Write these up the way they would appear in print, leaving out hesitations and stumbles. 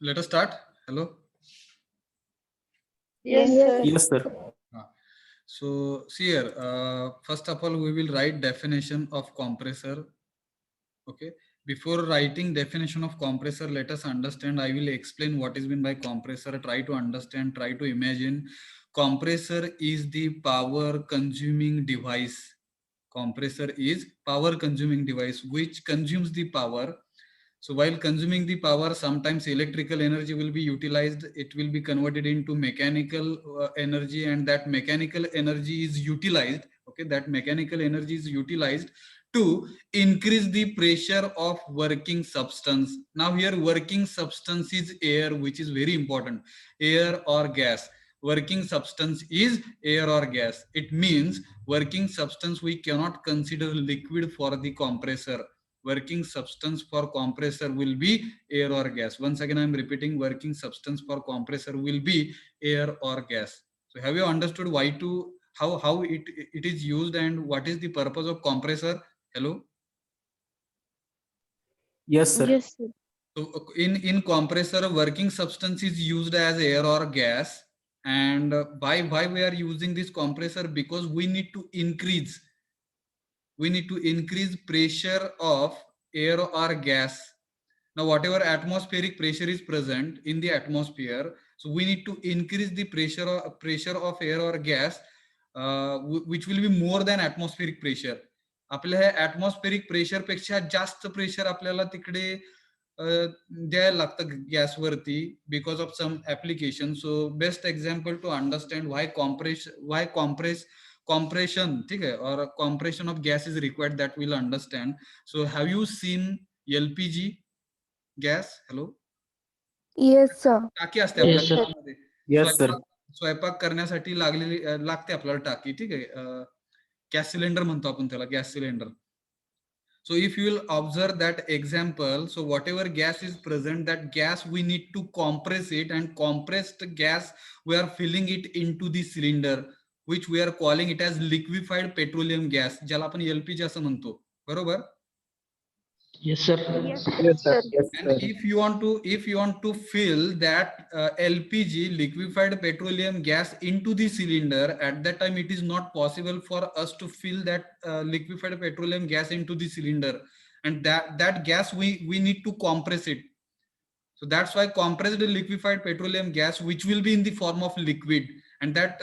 Let us start. Hello. Yes, sir. Yes, sir. So see here, first of all, we will write definition of compressor. Okay. Before writing definition of compressor, let us understand. I will explain what is meant by compressor. Try to understand, try to imagine. Compressor is the power consuming device. Compressor is power consuming device which consumes the power. So while consuming the power, sometimes electrical energy will be utilized. It will be converted into mechanical energy, and that mechanical energy is utilized. Okay, that mechanical energy is utilized to increase the pressure of working substance. Now here working substance is air, which is very important. Air or gas. Working substance is air or gas. It means working substance we cannot consider liquid for the compressor. Working substance for compressor will be air or gas. Once again, I am repeating, working substance for compressor will be air or gas. So have you understood why to how it is used and what is the purpose of compressor? Hello. Yes, sir. Yes, sir. So in compressor, working substance is used as air or gas. And why we are using this compressor? Because we need to increase pressure of air or gas. Now whatever atmospheric pressure is present in the atmosphere, so we need to increase the pressure of air or gas, which will be more than atmospheric pressure. आपल्या ह्या atmospheric pressure पेक्षा जास्त pressure आपल्याला तिकडे द्यायला लागतं गॅसवरती because of some application. So best example to understand why compression ठीक है or compression of gas is required, that will understand. So have you seen LPG gas? Hello. Yes, sir. टाकी असते Yes, आपल्या sir. घरामध्ये. Yes, sir. स्वयंपाक करण्यासाठी लागते आपल्याला टाकी. ठीक आहे. गॅस सिलेंडर म्हणतो आपण त्याला, gas cylinder. So if you will observe that example, so whatever gas is present, that gas we need to compress it, and compressed gas we are filling it into the cylinder, which we are calling it as liquefied petroleum gas, ज्याला आपण LPG असं म्हणतो. बरोबर? Yes, sir. Yes, Yes, sir. sir. Yes, And sir. if you want to fill that LPG, liquefied petroleum gas, into the cylinder, at that time it is not possible for us to fill that liquefied petroleum gas into the cylinder, and that gas we need to compress it. So that's why compressed liquefied petroleum gas, which will be in the form of liquid, and that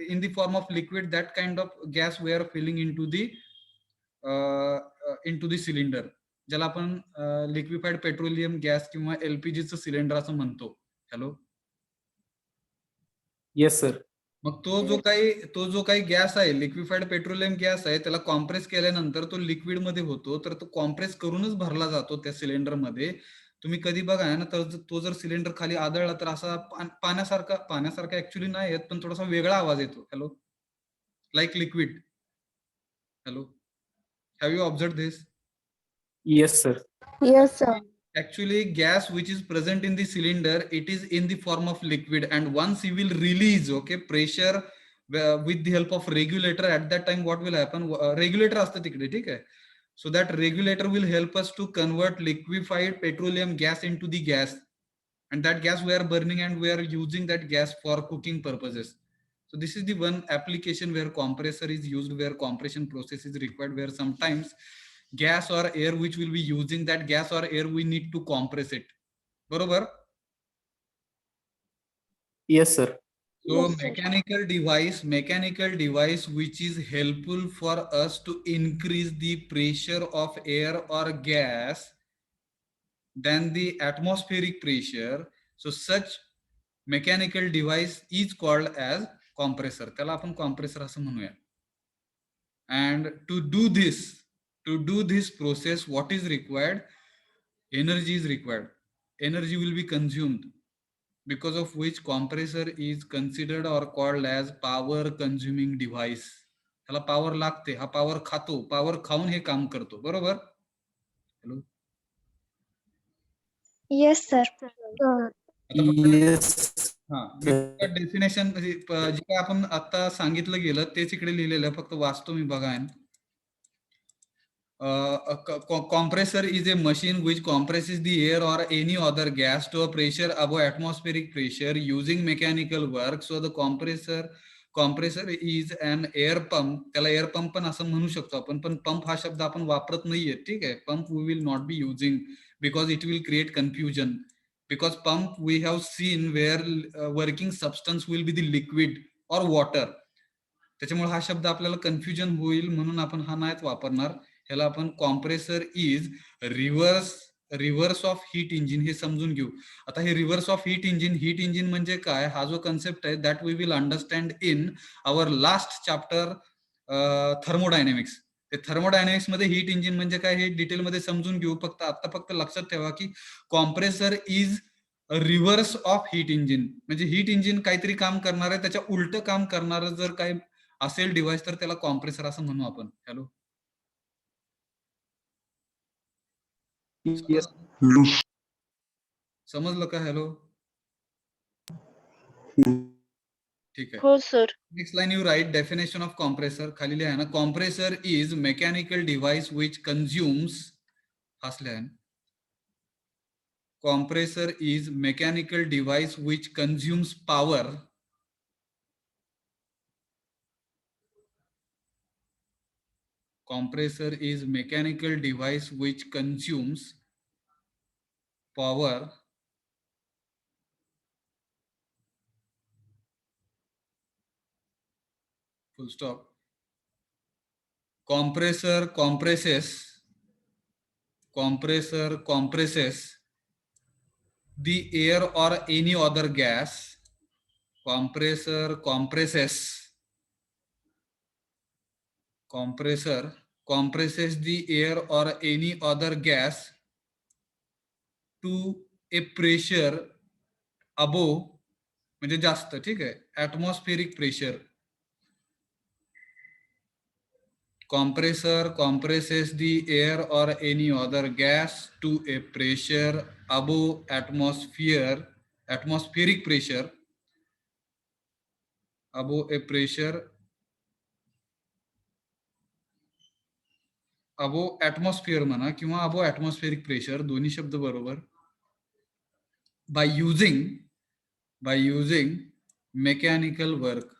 in the form of liquid, that kind of gas we are filling into the cylinder, ज्याला आपण liquefied petroleum gas किंवा एलपीजीचं cylinder असं म्हणतो. Hello. Yes, sir. मग तो जो काही gas आहे, liquefied petroleum gas आहे, त्याला कॉम्प्रेस केल्यानंतर तो लिक्विड मध्ये होतो, तर तो कॉम्प्रेस करूनच भरला जातो त्या सिलेंडर मध्ये. तुम्ही कधी बघा ना, तर तो जर सिलेंडर खाली आदळला तर असा पाण्यासारखा ऍक्च्युली नाही येत, पण थोडासा वेगळा आवाज येतो. Hello. Like liquid. Hello. Have you observe this? Yes, sir. Yes, sir. Actually gas which is present in the cylinder, it is in the form of liquid, and once you will release pressure with the help of regulator, at that time what will happen, regulator असतं तिकडे. ठीक आहे. So that regulator will help us to convert liquefied petroleum gas into the gas, and that gas we are burning and we are using that gas for cooking purposes. So this is the one application where compressor is used, where compression process is required, where sometimes gas or air which will be using, that gas or air we need to compress it. बरोबर? Yes, sir. So Yes, sir. mechanical device which is helpful for us to increase the pressure of air or gas than the atmospheric pressure. So such mechanical device is called as compressor. त्याला आपण compressor असं म्हणूया. And to do this process, what is required? Energy is required. Energy will be consumed, because of which compressor is considered or called as power consuming device. त्याला power लागते, हा power खातो, power खाऊन हे काम करतो. बरोबर? हॅलो. Yes, sir. आता फक्त Yes, मी sir. डेफिनेशन जे काय आपण आता सांगितलं गेलं तेच इकडे लिहिलेलं, फक्त वाचतो मी, बघा. a compressor is a machine which compresses the air or any other gas to a pressure above atmospheric pressure using mechanical work. So the compressor is an air pump. त्याला एअर पंप पण असं म्हणू शकतो आपण, पण pump हा शब्द आपण वापरत नाहीये. ठीक आहे, pump we will not be using because it will create confusion. Because pump we have seen where working substance will be the liquid or water. त्याच्यामुळे हा शब्द आपल्याला कन्फ्युजन होईल म्हणून आपण हा नाहीच वापरणार. ह्याला आपण compressor is reverse of heat engine हे समजून घेऊ. आता हे रिव्हर्स ऑफ हीट इंजिन म्हणजे काय, हा जो कन्सेप्ट आहे that we will understand in our last chapter thermodynamics. ते थर्मोडायनेमिक्स मध्ये हीट इंजिन म्हणजे काय हे डिटेलमध्ये समजून घेऊ. फक्त लक्षात ठेवा की compressor is reverse of heat engine, म्हणजे हीट इंजिन काहीतरी काम करणार आहे, त्याच्या उलट काम करणार जर काय असेल डिव्हाइस तर त्याला कॉम्प्रेसर असं म्हणू आपण. Hello, Yes. समजलं का? हॅलो, ठीक आहे. हो sir. Next line you write definition of compressor. खाली लिहा ना, compressor is mechanical device which consumes. हाच लिहा. Compressor is mechanical device which consumes power. Compressor is mechanical device which consumes power full stop. Compressor compresses the air or any other gas. Compressor compresses the air or any other gas to a pressure above, म्हणजे जास्त. ठीक आहे, atmospheric pressure. Compressor compresses the air or any other gas to a pressure above atmospheric pressure, above a pressure above atmosphere म्हणा किंवा above atmospheric pressure, दोन्ही शब्द बरोबर. by using mechanical work.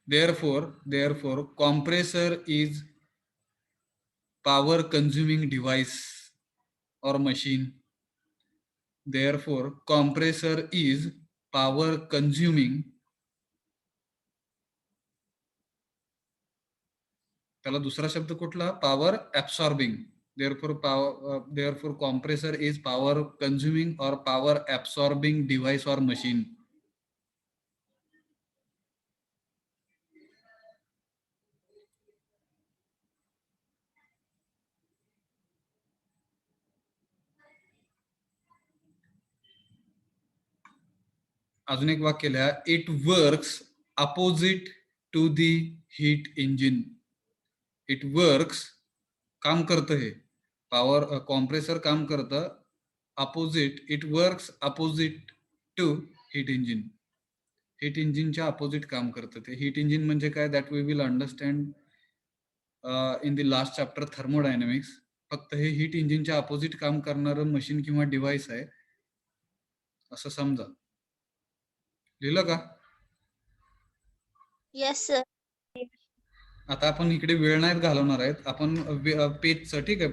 Therefore compressor is power consuming device or machine. Therefore compressor is power consuming. त्याला दुसरा शब्द कुठला, power absorbing. therefore compressor is power consuming or power absorbing device or machine. अजून एक वाक्य लिहा, it works opposite to the heat engine. It works काम करतं, हे पॉवर कॉम्प्रेसर काम करतं opposite. It works opposite to heat engine. Heat इंजिनच्या अपोजिट काम करतं ते. हीट इंजिन म्हणजे काय that we will understand in the last chapter thermodynamics. फक्त हे हीट इंजिनच्या अपोजिट काम करणारं मशीन किंवा डिव्हाइस आहे असं समजा. लिहिलं का? Yes sir. आता आपण इकडे वेळ नाही घालवणार आहेत. आपण पेजचं, ठीक आहे,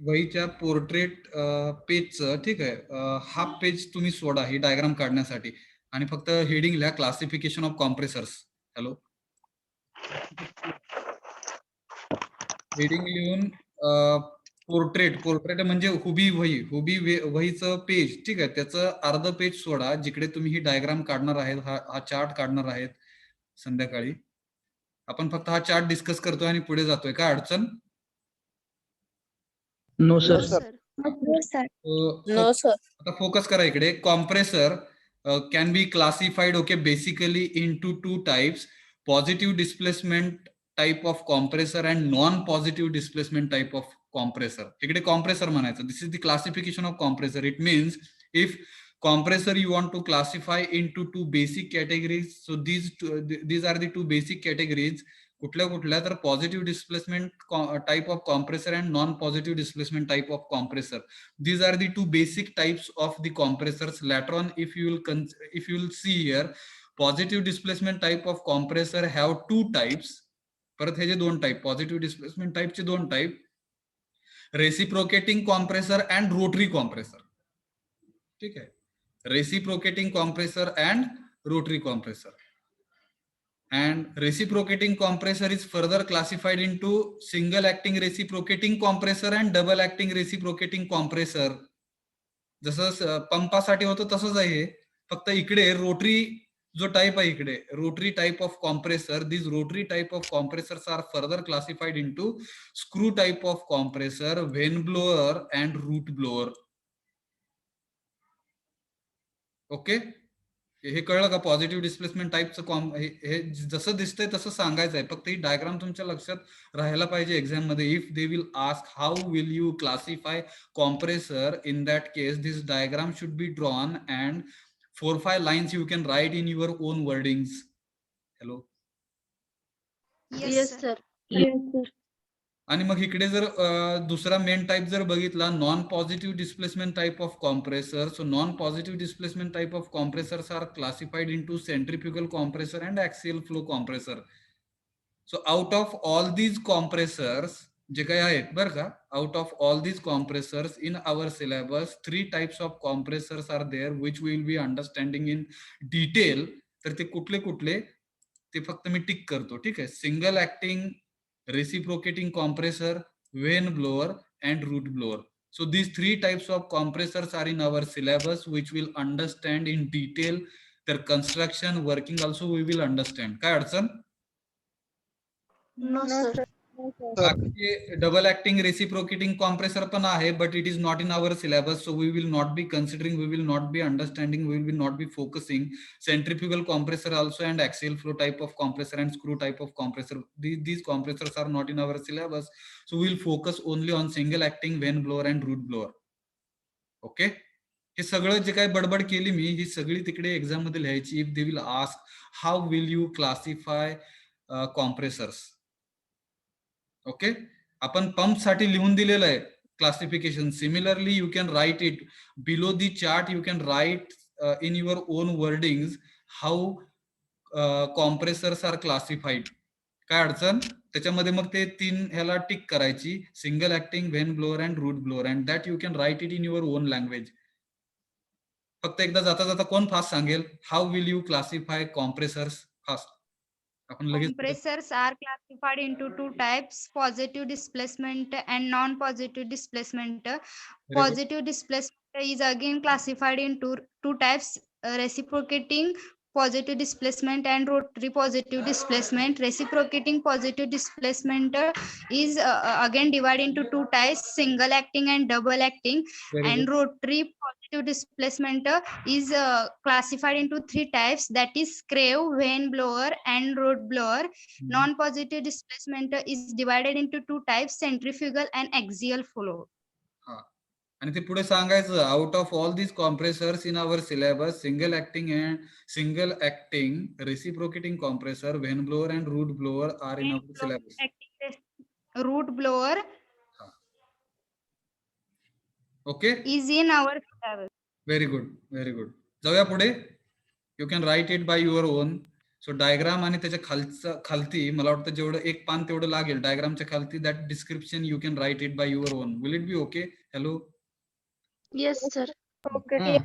वहीच्या पोर्ट्रेट पेजचं, ठीक आहे, हाफ पेज तुम्ही सोडा ही डायग्राम काढण्यासाठी आणि फक्त हेडिंग लिहा क्लासिफिकेशन ऑफ कॉम्प्रेसर्स. हॅलो, हेडिंग लिहून पोर्ट्रेट म्हणजे हुबी वहीचं पेज, ठीक आहे, त्याचं अर्ध पेज सोडा जिकडे तुम्ही ही डायग्राम काढणार आहेत, हा चार्ट काढणार आहेत संध्याकाळी. आपण फक्त हा चार्ट डिस्कस करतोय आणि पुढे जातोय. काय अडचण? No sir. No sir. आता फोकस करा इकडे. Compressor can be classified okay basically into two types, positive displacement type of compressor and non positive displacement type of compressor. इकडे कॉम्प्रेसर म्हणायचं. This is the classification of compressor. It means if compressor you want to classify into two basic categories. So these are the two basic categories. कुठल्या कुठल्या तर positive displacement type of compressor and non positive displacement type of compressor. These are the two basic types of the compressors. Later on, if you will see here, positive displacement type of compressor have two types. परत हे जे दोन type positive displacement टाइपचे दोन type, reciprocating compressor and rotary compressor. ठीक आहे, reciprocating compressor and rotary compressor. And reciprocating compressor is further classified into single acting reciprocating compressor and double acting reciprocating compressor. जसं पंपासाठी होतं तसंच आहे, फक्त इकडे रोटरी जो टाइप आहे, इकडे rotary type of compressor. This rotary type of compressors are further classified into screw type of compressor, vane blower and root blower. Okay, हे कळलं का? पॉझिटिव्ह डिस्प्लेसमेंट टाइपचं हे जसं दिसतंय तसं सांगायचं आहे, फक्त ही डायग्राम तुमच्या लक्षात राहायला पाहिजे एक्झाम मध्ये. If they will ask how will you classify compressor, in that case this diagram should be drawn and 4-5 lines you can write in your own wordings. Hello. Yes, sir. Yes, sir. आणि मग इकडे जर दुसरा main type जर बघितला, non positive displacement type of compressor. So non positive displacement type of compressors are classified into centrifugal compressor and axial flow compressor. So out of all these compressors जे काही आहेत बरं का, out of all these compressors in our syllabus 3 types of compressors are there which we will be understanding in detail. तर ते कुठले कुठले ते फक्त मी टिक करतो. ठीक आहे, single acting reciprocating compressor, vane blower and root blower. So these 3 types of compressors are in our syllabus which we'll understand in detail. Their construction, working also we will understand. काय अडचण? No, sir. Double acting reciprocating compressor पण आहे, but it is not in our syllabus. So we will not be considering, we will not be understanding, we will not be focusing centrifugal compressor also and axial flow type of compressor and screw type of compressor. These compressors are not in our syllabus, so we will focus only on single acting vane blower and root blower. Okay, हे सगळं जे काही बडबड केली मी, ही सगळी तिकडे exam मध्ये लिहायची. If they will ask how will you classify compressors. Okay, आपण पंप साठी लिहून दिलेलं आहे classification. Similarly you can write it below the chart. You can write in your own wordings how compressors are classified. काय अडचण? त्याच्यामध्ये मग ते 3 ह्याला टिक करायची, single acting, vane blower and root blower, and that you can write it in your own language. फक्त एकदा जाता जाता कोण फास्ट सांगेल, how will you classify compressors? Fast आपण लगेच. Compressors are classified into 2 types, positive displacement and non-positive displacement. Positive displacement is again classified into 2 types, reciprocating positive displacement and rotary positive displacement. Reciprocating positive displacement is again divided into 2 types, single acting and double acting. And rotary positive displacement is classified into 3 types, that is crave, vane blower and root blower. Non-positive displacement is divided into 2 types, centrifugal and axial flow. आणि ते पुढे सांगायचं, out of all these compressors in our syllabus, single acting reciprocating compressor, vane blower and root blower are in our syllabus. Root blower okay, is in our syllabus. Very good, very good. जाऊया पुढे. You can write it by your own. So diagram आणि त्याच्या खालती मला वाटतं जेवढं एक पान तेवढं लागेल डायग्रामच्या खालती, that description you can write it by your own. Will it be okay? Hello. Yes, sir. Okay.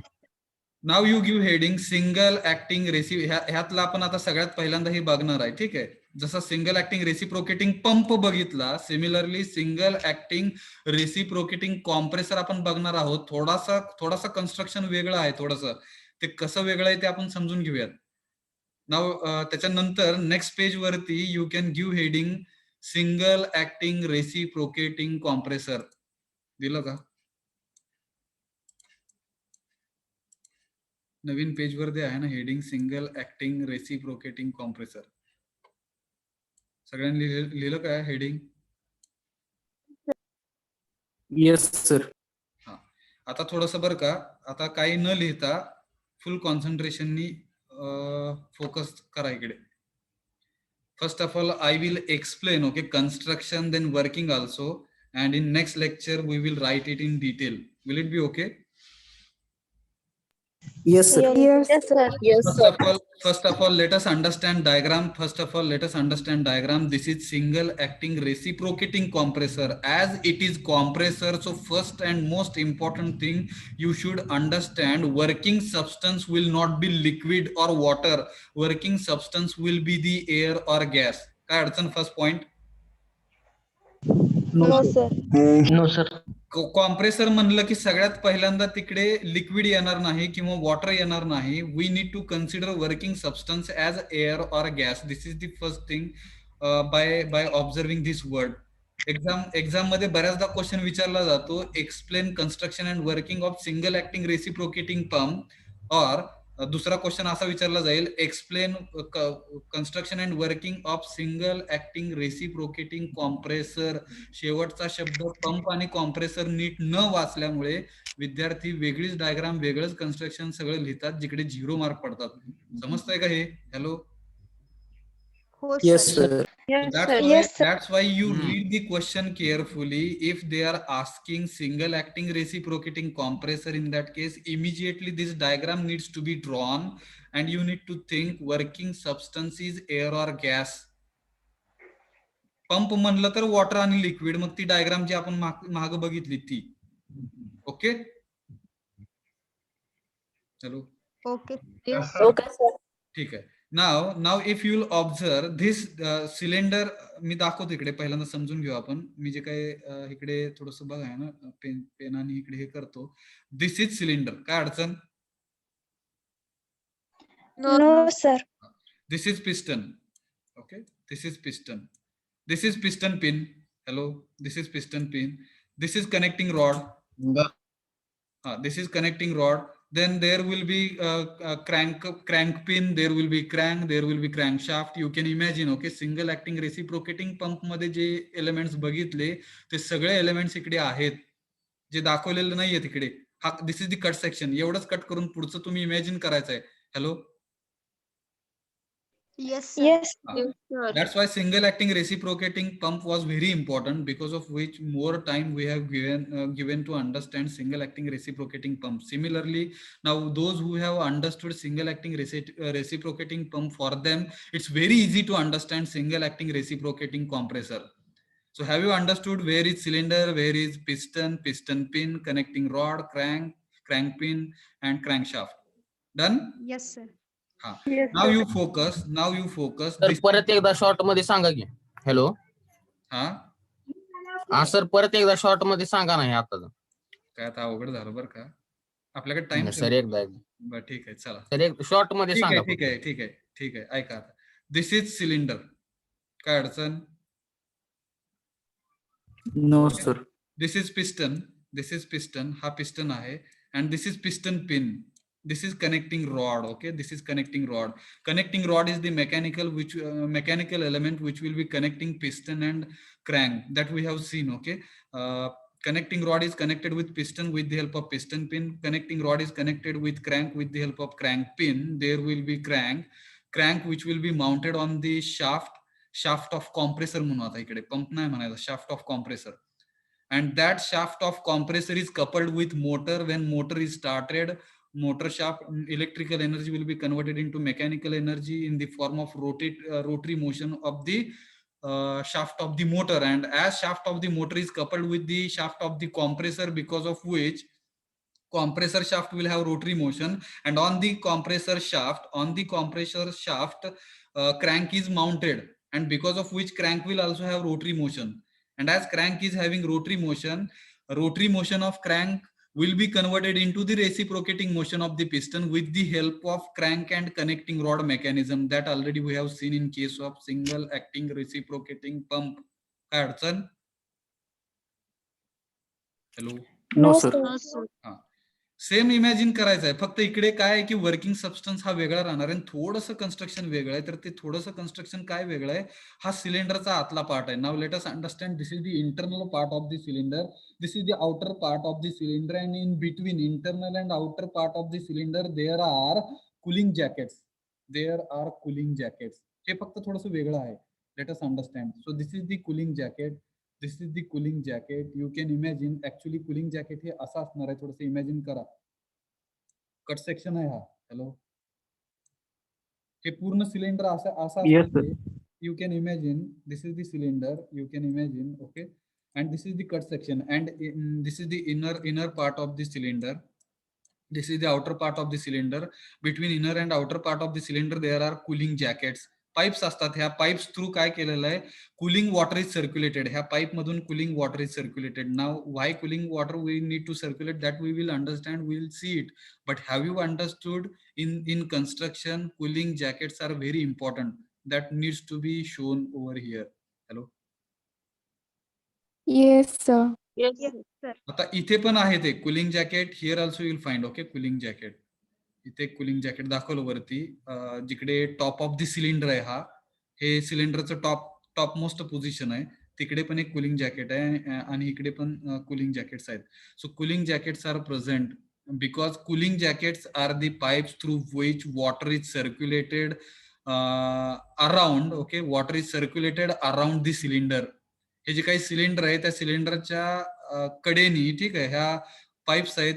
Now you give heading single acting ह्यातला आपण आता सगळ्यात पहिल्यांदा हे बघणार आहे. ठीक आहे, जसं सिंगल ऍक्टिंग रेसिप्रोकेटिंग पंप बघितला, similarly single acting reciprocating compressor आपण बघणार आहोत. थोडासा कन्स्ट्रक्शन वेगळं आहे, थोडंसं ते कसं वेगळं आहे ते आपण समजून घेऊयात. नाव त्याच्यानंतर नेक्स्ट पेज वरती you can give heading single acting reciprocating compressor. दिलं का? नवीन पेज वरती आहे ना heading single acting reciprocating compressor. सगळ्यांनी लिहिलं काय हेडिंग? Yes sir. हा, आता थोडंसं बरं का, आता काही न लिहिता फुल कॉन्सन्ट्रेशननी फोकस करा इकडे. First of all, I will explain, okay, construction, then working also, and in next lecture we will write it in detail. Will it be okay? Yes, sir. Yes, sir. First of all, let us understand diagram. First of all, let us understand diagram. This is single acting reciprocating compressor. As it is compressor, so first and most important thing you should understand, working substance will not be liquid or water. Working substance will be the air or gas. काय अडचण first point? No, sir. No, sir. Compressor म्हणलं की सगळ्यात पहिल्यांदा तिकडे liquid येणार नाही किंवा वॉटर येणार नाही. We need to consider working substance as air or gas. This is the first thing by observing this word. Exam मध्ये बऱ्याचदा क्वेश्चन विचारला जातो, explain construction and working of single acting reciprocating pump, और दुसरा question असा विचारला जाईल, explain construction and working of single acting reciprocating compressor. शेवटचा शब्द पंप आणि कॉम्प्रेसर नीट न वाचल्यामुळे विद्यार्थी वेगळीच डायग्राम, वेगळंच कन्स्ट्रक्शन सगळं लिहितात, जिकडे 0 मार्क पडतात. समजतंय का हे? हॅलो. हो Yes, sir. sir. That's why you read the question carefully. If they are asking single acting reciprocating compressor, in that case immediately this diagram needs to be drawn and you need to think working substance is air or gas. Pump म्हणलं तर water आणि liquid, मग ती diagram जी आपण माग बघितली ती. Okay. चलो. Okay. ठीक आहे. Now if you will observe this cylinder, मी दाखवतो इकडे, पहिल्यांदा समजून घेऊ आपण. मी जे काय इकडे थोडस बघा आहे ना, पेनाने इकडे हे करतो. This is cylinder. काय अडचण? No, sir. This is piston. Okay, this is piston. This is piston pin. Hello, this is piston pin. This is connecting rod. This is connecting rod. Then there will be crank pin. There will be crank. There will be crankshaft. You can imagine. Okay, single acting reciprocating pump मध्ये जे elements बघितले ते सगळे elements इकडे आहेत, जे दाखवलेले नाहीये तिकडे. हा, this is the cut section. एवढंच कट करून पुढचं तुम्ही इमॅजिन करायचं आहे. Hello. Yes, sir. Yes. That's why single acting reciprocating pump was very important, because of which more time we have given to understand single acting reciprocating pump. Similarly, now those who have understood single acting reciprocating pump, for them it's very easy to understand single acting reciprocating compressor. So have you understood where is cylinder, where is piston, piston pin, connecting rod, crank pin and crankshaft? Done? Yes, sir. Now you focus. तर परत एकदा short मध्ये सांगा की. Hello. हा sir, परत एकदा short मध्ये सांगा ना हे आता. काय आता अवघड झालं बरं का, आपल्याकडे टाइम सर एकदा. बरं ठीक आहे, चला. सर एक शॉर्ट मध्ये सांगा. ठीक आहे. ऐका आता. This is cylinder. काय अडचण? No, sir. This is piston. हा पिस्टन आहे. And this is piston pin. This is connecting rod. Okay, this is connecting rod. Connecting rod is the mechanical element which will be connecting piston and crank, that we have seen. Okay, connecting rod is connected with piston with the help of piston pin. Connecting rod is connected with crank with the help of crank pin. There will be crank which will be mounted on the shaft of compressor म्हणून. आता इकडे pump नाही म्हणायचा, shaft of compressor. And that shaft of compressor is coupled with motor. When motor is started, motor shaft electrical energy will be converted into mechanical energy in the form of rotary motion of the shaft of the motor. And as shaft of the motor is coupled with the shaft of the compressor, because of which compressor shaft will have rotary motion, and on the compressor shaft crank is mounted, and because of which crank will also have rotary motion. And as crank is having rotary motion of crank will be converted into the reciprocating motion of the piston with the help of crank and connecting rod mechanism, that already we have seen in case of single acting reciprocating pump. काय अडचण? Hello. No, sir. Same imagine करायचं आहे, फक्त इकडे काय आहे की working substance हा वेगळा राहणार आहे, थोडंसं कन्स्ट्रक्शन वेगळं आहे. तर ते थोडंसं कन्स्ट्रक्शन काय वेगळं आहे, हा सिलेंडरचा आतला पार्ट आहे. Now let us understand this is the internal part of the cylinder, this is the outer part of the cylinder, and in between internal and outer part of the cylinder there are cooling jackets. There are cooling jackets. हे फक्त थोडंसं वेगळं आहे. Let us understand. So this is the cooling jacket, this is the cooling jacket. You can imagine actually cooling jacket हे असं असणार आहे, थोडंसं इमॅजिन करा. कट सेक्शन आहे हा. हॅलो, हे पूर्ण सिलेंडर असं Yes, असणार आहे. You can imagine this is the cylinder, you can imagine. Okay, and this is the cut section, and this is the inner part of the cylinder, this is the outer part of the cylinder. Between inner and outer part of the cylinder there are cooling jackets. Pipes असतात, ह्या pipes through काय केलेलं आहे, cooling water is circulated. ह्या pipe मधून cooling water is circulated. Now why cooling water we need to circulate, that we will understand, we will see it. But have you understood in construction cooling jackets are very important, that needs to be shown over here. Hello. Yes, sir. Yes, sir. आता इथे पण आहे ते cooling jacket. Here also will find. Okay, cooling jacket. इथे cooling jacket दाखवलं वरती, जिकडे top of the cylinder आहे, हा हे सिलेंडरचं टॉप मोस्ट पोझिशन आहे, तिकडे पण एक कूलिंग जॅकेट आहे, आणि इकडे पण कूलिंग जॅकेट्स आहेत. So cooling jackets are present because cooling jackets are the pipes through which water is circulated around. Okay, water is circulated around the cylinder. हे जे काही सिलेंडर आहे त्या सिलेंडरच्या कडेनी, ठीक आहे, ह्या पाइप्स आहेत,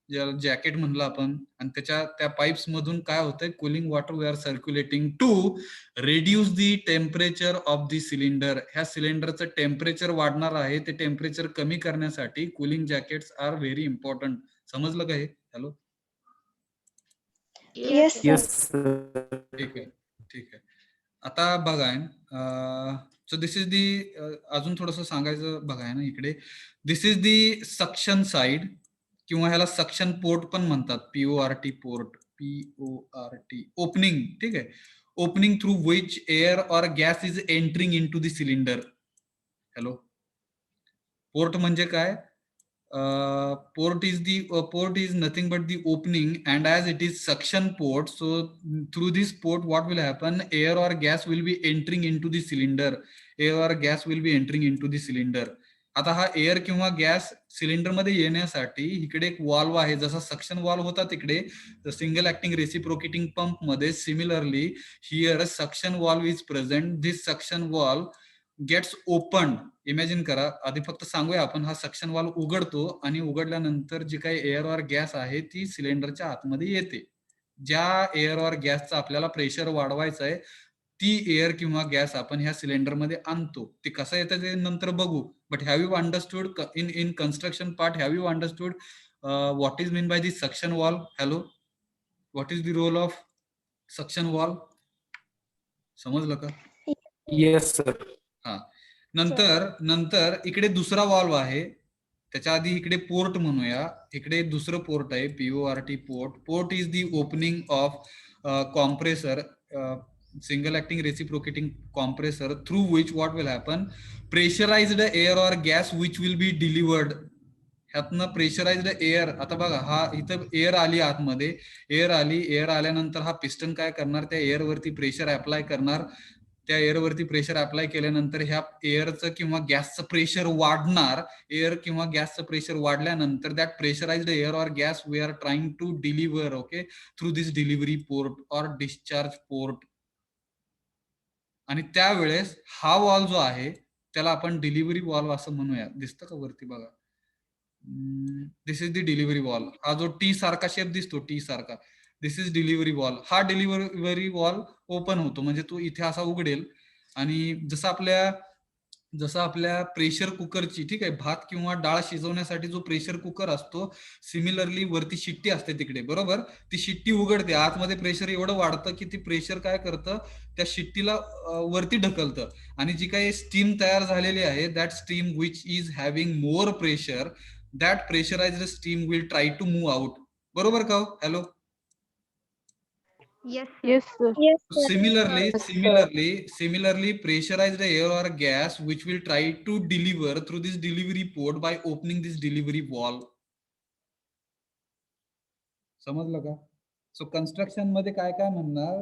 ज्याला जॅकेट म्हणलं आपण, आणि त्या पाइप्स मधून काय होतंय, cooling water we are circulating to reduce the temperature of the cylinder. ह्या सिलेंडरचं टेम्परेचर वाढणार आहे, ते टेम्परेचर कमी करण्यासाठी cooling jackets are very important. समजलं का हे? Hello, Yes, sir. Yes, sir. ठीक आहे, ठीक आहे. आता बघा, सो दिस इज दी, अजून थोडस सांगायचं बघा ना इकडे, this is the suction side, किंवा ह्याला सक्शन पोर्ट पण म्हणतात, PORT पोर्ट, PORT ओपनिंग. ठीक आहे, ओपनिंग थ्रू विच एअर और gas is entering into the cylinder. Hello, port म्हणजे काय? Port is nothing but the opening, and as it is suction port, so through this port what will happen, air or gas will be entering into the cylinder. Air or gas will be entering into the cylinder. आता हा air किंवा gas cylinder मध्ये येण्यासाठी इकडे एक valve आहे, जसा suction valve होता तिकडे सिंगल ऍक्टिंग रेसिप्रोकेटिंग पंप मध्ये, similarly here suction valve is present. This suction valve gets open. Imagine करा, आधी फक्त सांगूया आपण, हा सक्शन वॉल्व उघडतो, आणि उघडल्यानंतर जी काही एअर और गॅस आहे ती सिलेंडरच्या आतमध्ये येते. ज्या एअर और गॅसचा आपल्याला प्रेशर वाढवायचं आहे, ती एअर किंवा गॅस आपण ह्या सिलेंडर मध्ये आणतो. ते कसं येतं ते नंतर बघू. But have you understood in construction part, have you understood what is mean by the suction valve? Hello, what is the role of suction valve? समजलं का? Yes, sir. हा, नंतर इकडे दुसरा वॉल्व आहे, त्याच्या आधी इकडे पोर्ट म्हणूया. इकडे दुसरं पोर्ट आहे, PORT port. Port is the opening of compressor, single acting reciprocating compressor, through which what will happen, pressurised air और gas which will be delivered. ह्यातनं प्रेशराइज्ड एअर, आता बघा, हा इथं एअर आली आतमध्ये, एअर आल्यानंतर हा पिस्टन काय करणार, त्या एअर वरती प्रेशर अप्लाय करणार. त्या एअर वरती प्रेशर अप्लाय केल्यानंतर ह्या एअरचं किंवा गॅसचं प्रेशर वाढणार. एअर किंवा गॅसचं प्रेशर वाढल्यानंतर दॅट प्रेशराइज्ड एअर और gas we are trying to deliver, okay, through this delivery port और डिस्चार्ज पोर्ट. आणि त्यावेळेस हा वॉल्व जो आहे त्याला आपण डिलिव्हरी वॉल्व असं म्हणूया. दिसतं का वरती बघा, this is the delivery valve. हा जो टी सारखा शेप दिसतो, टी सारखा, दिस इज डिलिव्हरी वॉल्व. हा डिलिव्हरी वॉल्व ओपन होतो, म्हणजे तो इथे असा उघडेल, आणि जसं आपल्या प्रेशर कुकरची, ठीक आहे, भात किंवा डाळ शिजवण्यासाठी जो प्रेशर कुकर असतो, सिमिलरली वरती शिट्टी असते तिकडे, बरोबर, ती शिट्टी उघडते, आतमध्ये प्रेशर एवढं वाढतं की ती प्रेशर काय करतं, त्या शिट्टीला वरती ढकलतं, आणि जी काही स्टीम तयार झालेली आहे, that steam which is having more pressure, that pressurised steam will try to move out. बरोबर का? Hello, Yes, sir. Yes, sir. Yes, sir. Similarly, pressurized air or gas which will try to deliver through this delivery port by opening this delivery valve. समजलं का? सो construction मध्ये काय काय म्हणणार,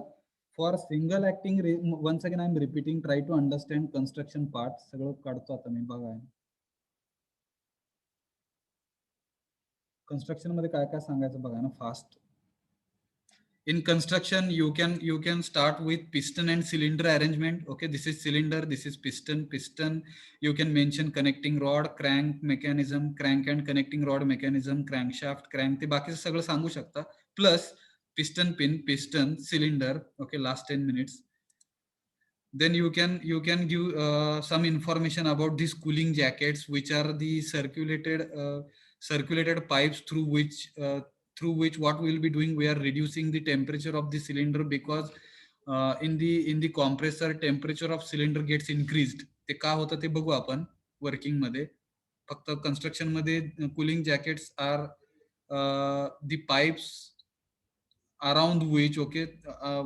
for single acting, once again I am repeating, try to understand construction part. सगळं काढतो आता मी, बघा. कन्स्ट्रक्शन मध्ये काय काय सांगायचं बघा ना, fast. In construction, you can start with piston and cylinder arrangement. Okay, this is cylinder, this is piston. You can mention connecting rod, crank mechanism, crank and connecting rod mechanism, crankshaft, crank, ते बाकीचं सगळं सांगू शकता. Plus piston pin, piston, cylinder. Okay, last 10 minutes. Then you can give some information about these cooling jackets, which are the circulated pipes through which what we will be doing, we are reducing the temperature of the cylinder, because in the compressor temperature of cylinder gets increased. ते का होतं ते बघू आपण working मध्ये. फक्त construction मध्ये cooling jackets are the pipes around which,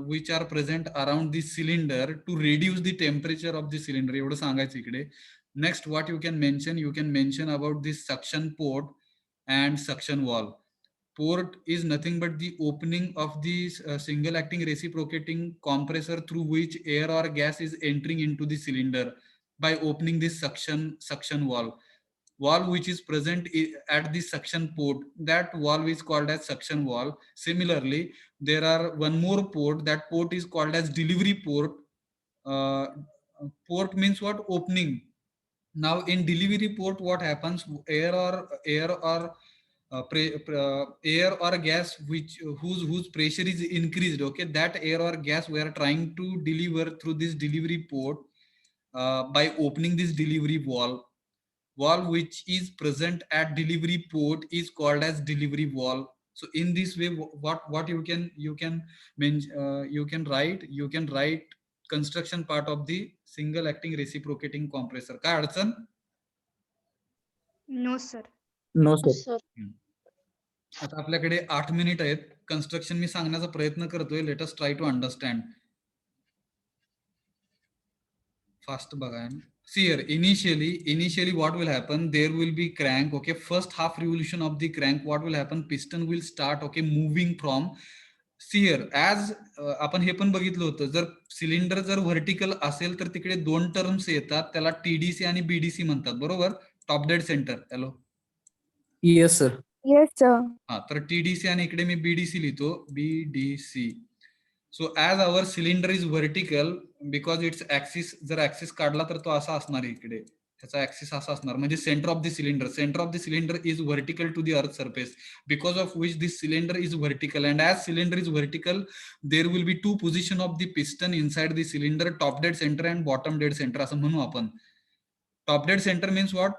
which are present around the cylinder to reduce the temperature of the cylinder. एवढं सांगायचं इकडे. Next, what you can mention about this suction port and suction valve. Port is nothing but the opening of the single acting reciprocating compressor through which air or gas is entering into the cylinder by opening this suction valve. Valve which is present at the suction port, that valve is called as suction valve. Similarly, there are one more port, that port is called as delivery port. Port means what? Opening. Now in delivery port, what happens? Air or gas whose pressure is increased, okay, that air or gas we are trying to deliver through this delivery port by opening this delivery valve. Valve which is present at delivery port is called as delivery valve. So in this way, what you can write construction part of the single acting reciprocating compressor. काय अडचण? No, sir. No, sir. Sir. आता आपल्याकडे 8 minute आहेत. Construction मी सांगण्याचा प्रयत्न करतोय. Let us try to understand. Fast बघा. See here, initially what will happen, there will be crank, okay, first half revolution of the crank, what will happen, piston will start, okay, moving from, see here, as आपण हे पण बघितलं होतं, जर cylinder जर vertical असेल तर तिकडे दोन टर्म्स येतात, त्याला टीडीसी आणि बीडीसी म्हणतात, बरोबर? Top dead centre. Hello, Yes, sir. Yes, sir. हा, तर टीडीसी आणि इकडे मी बीडीसी लिहितो, BDC. So as our cylinder is vertical, because its axis, जर ऍक्सिस काढला तर तो असा असणार आहे, इकडे त्याचा ऍक्सिस असा असणार, म्हणजे centre of the cylinder is vertical to the earth surface, because of which this cylinder is vertical. And as cylinder is vertical, there will be two position of the piston inside the cylinder, top dead centre and bottom dead centre असं म्हणू आपण. Top dead centre means what?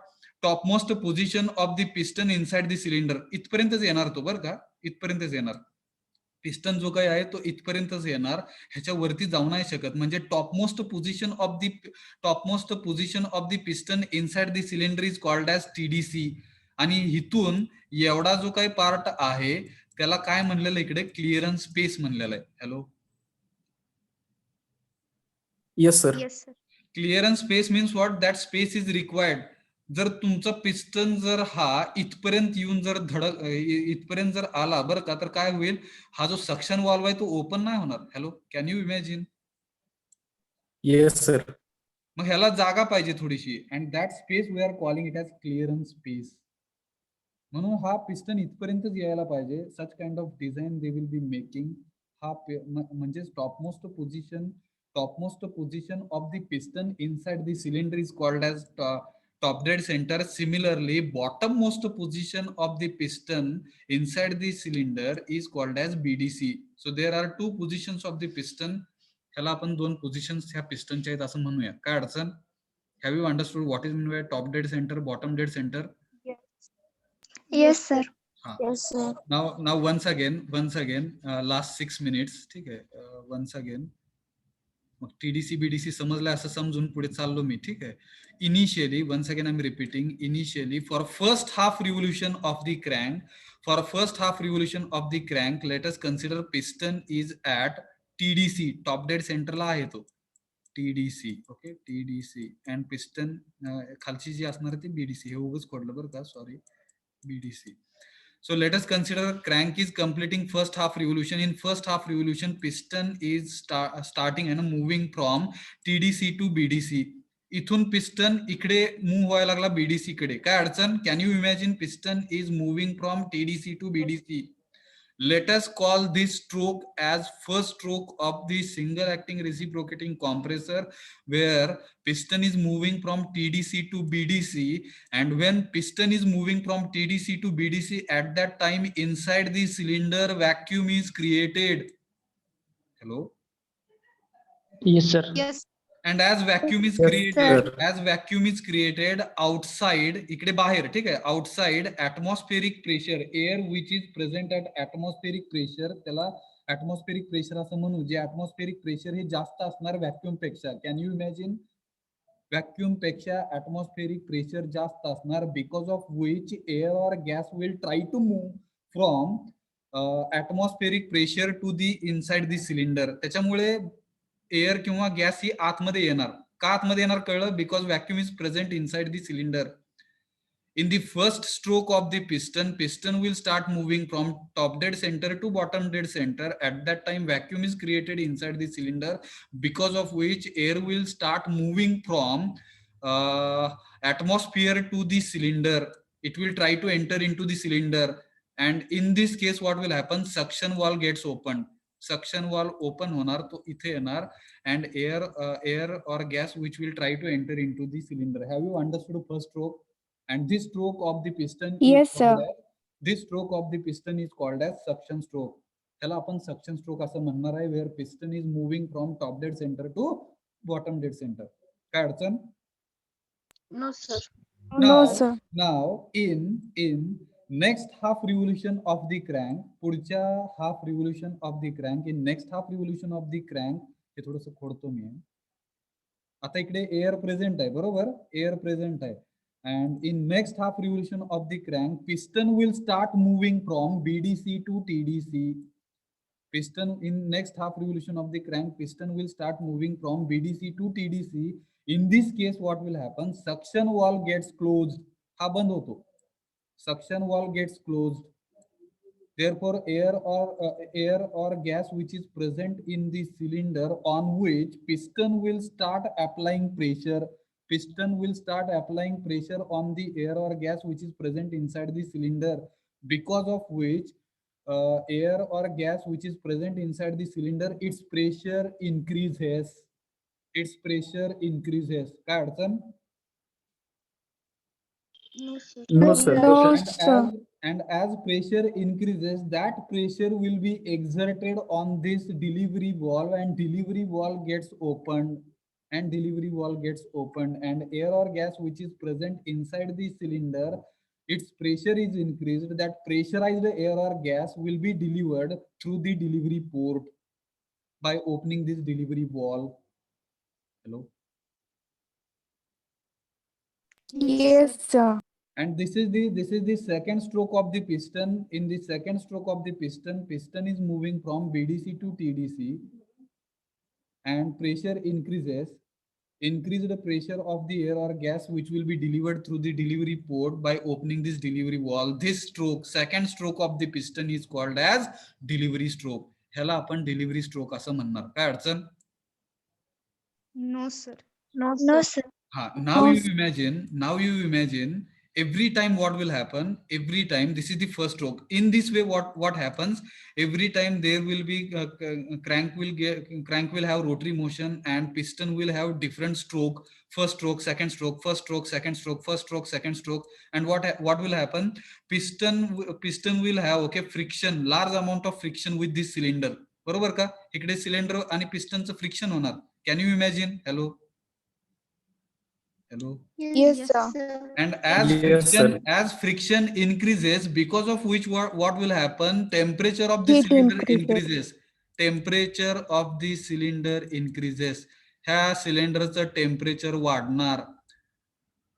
Topmost position of the piston inside the cylinder. इथपर्यंतच येणार तो, बरं का, इथपर्यंतच येणार. Piston जो काही आहे तो इथपर्यंतच येणार, ह्याच्यावरती जाऊ नाही शकत. म्हणजे topmost position of the piston inside the cylinder is called as TDC. आणि इथून एवढा जो काही पार्ट आहे त्याला काय म्हणलेलं इकडे? क्लिअरन्स स्पेस म्हणलेलं आहे. Hello, Yes, sir. Yes, sir. Clearance space means what? That space is required. जर तुमचा पिस्टन जर हा इथपर्यंत येऊन जर इथपर्यंत जर आला, बरं का, तर काय होईल? हा जो सक्शन वॉल्व आहे तो ओपन नाही होणार. Hello, can you imagine? Yes, sir. मग ह्याला जागा पाहिजे थोडीशी, and that space we are calling it as clearance space. म्हणून हा पिस्टन इथपर्यंतच यायला पाहिजे. Such kind of design they will be making. हा म्हणजे topmost position of the piston inside the cylinder is called as top dead center. Similarly, bottom most position of the piston inside the cylinder is called as BDC. So there are two positions of the piston. ह्याला आपण दोन positions ह्या पिस्टनच्या आहेत असं म्हणूया. काय अडचण? Have you understood what is mean bye top dead centre, bottom dead centre? Yes, sir. हा. Yes, sir. Now once again, last 6 minutes. ठीक आहे, once again. मग टीडीसी बीडीसी समजलं असं समजून पुढे चाललो मी. ठीक आहे. Initially, ones again I am repeating, initially for first half revolution of the crank, let us consider piston is at TDC. Top dead सेंटरला आहे तो TDC. Okay, TDC and piston खालची जी असणार ती बीडीसी. हे उगाच खोडलं बरं का, sorry, BDC. So let us consider crank is completing first half revolution. In first half revolution, piston is starting and moving from TDC to BDC. इथून piston इकडे move व्हायला लागला बीडीसी कडे. काय अडचण? Can you imagine piston is moving from TDC to BDC. Let us call this stroke as first stroke of the single acting reciprocating compressor, where piston is moving from TDC to BDC. And when piston is moving from TDC to BDC, at that time inside the cylinder vacuum is created. Hello? Yes, sir. Yes. And as vacuum is Yes, created, sir. as vacuum is created outside, इकडे बाहेर, ठीक आहे, outside atmospheric pressure, air which is present at atmospheric pressure, त्याला atmospheric pressure असं म्हणू, जे atmospheric pressure हे जास्त असणार vacuum पेक्षा. Can you imagine? Vacuum पेक्षा atmospheric pressure जास्त असणार, because of which air or gas will try to move from atmospheric pressure to the inside the cylinder. त्याच्यामुळे एअर किंवा गॅस ही आतमध्ये येणार. का आतमध्ये येणार कळलं? Because vacuum is present inside the cylinder. In the first stroke of the piston will start moving from top dead center to bottom dead center. At that time, vacuum is created inside the cylinder, because of which air will start moving from atmosphere to the cylinder. It will try to enter into the cylinder. And in this case, what will happen? Suction valve gets opened. Suction valve open होणार, तो इथे येणार, and air or gas which will try to enter into the cylinder. Have you understood first stroke? And this stroke of the piston Yes, is called sir. as, this stroke of the piston is called as suction stroke. त्याला आपण suction stroke असं म्हणणार आहे, where piston is moving from top dead center to bottom dead center. काय अडचण? No, sir. Now, No, sir. now in next half revolution of the crank, पुढच्या half revolution of the crank, in next half revolution of the crank, हे थोडंसं खोडतो मी. आता इकडे air present आहे, बरोबर? Air present आहे. And in next half revolution of the crank, piston will start moving from BDC to TDC. Piston in next half revolution of the crank, piston will start moving from BDC to TDC. In this case, what will happen? Suction valve gets closed. हा बंद होतो. Suction valve gets closed. Therefore, air or gas which is present in the cylinder on which piston will start applying pressure. Piston will start applying pressure on the air or gas which is present inside the cylinder, because of which air or gas which is present inside the cylinder, its pressure increases. Its pressure increases. काय अडचण? No, sir. No, sir. No, And sir. as pressure increases, that pressure will be exerted on this delivery valve, and delivery valve gets opened. And delivery valve gets opened, and air or gas which is present inside the cylinder, its pressure is increased. That pressurized air or gas will be delivered through the delivery port by opening this delivery valve. Hello? Yes, sir. And this is the second stroke of the piston. In the second stroke of the piston is moving from BDC to TDC, and pressure increases. Increase the pressure of the air or gas which will be delivered through the delivery port by opening this delivery valve. This stroke, second stroke of the piston, is called as delivery stroke. ह्याला आपण delivery stroke असं म्हणणार. काय अडचण? No, sir. No, sir. Ha, now you imagine every time what will happen. Every time, this is the first stroke. In this way, what happens? Every time there will be crank will have rotary motion, and piston will have different stroke. First stroke, second stroke, first stroke, second stroke, first stroke, second stroke. And what will happen? Piston will have friction, large amount of friction with this cylinder. बरोबर का? इकडे cylinder आणि पिस्टनचं friction होणार. Can you imagine? Hello? Hello? Yes, sir. And as Yes, friction increases, because of which what will happen? Temperature of the Heat cylinder increases. increases. Temperature of the cylinder increases. ह्या सिलेंडरचं temperature वाढणार.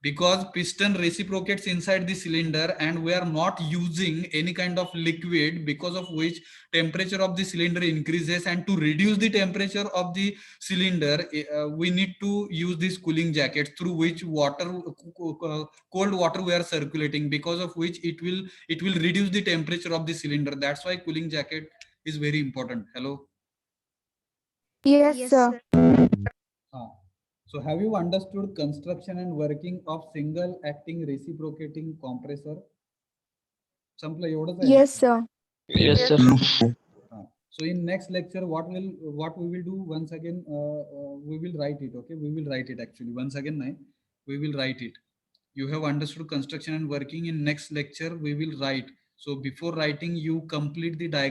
because piston reciprocates inside the cylinder and we are not using any kind of liquid, because of which temperature of the cylinder increases, and to reduce the temperature of the cylinder we need to use these cooling jackets through which cold water we are circulating, because of which it will reduce the temperature of the cylinder. That's why cooling jacket is very important. Hello. Yes, sir. So have you understood construction and working of single acting reciprocating compressor? संपलं एवढंच आहे. Yes, sir. Yes, sir. So in next lecture, what we will do once again, we will write it. Okay, we will write it actually once again. We will write it. You have understood construction and working. In next lecture, we will write. So before writing, you complete the diagram.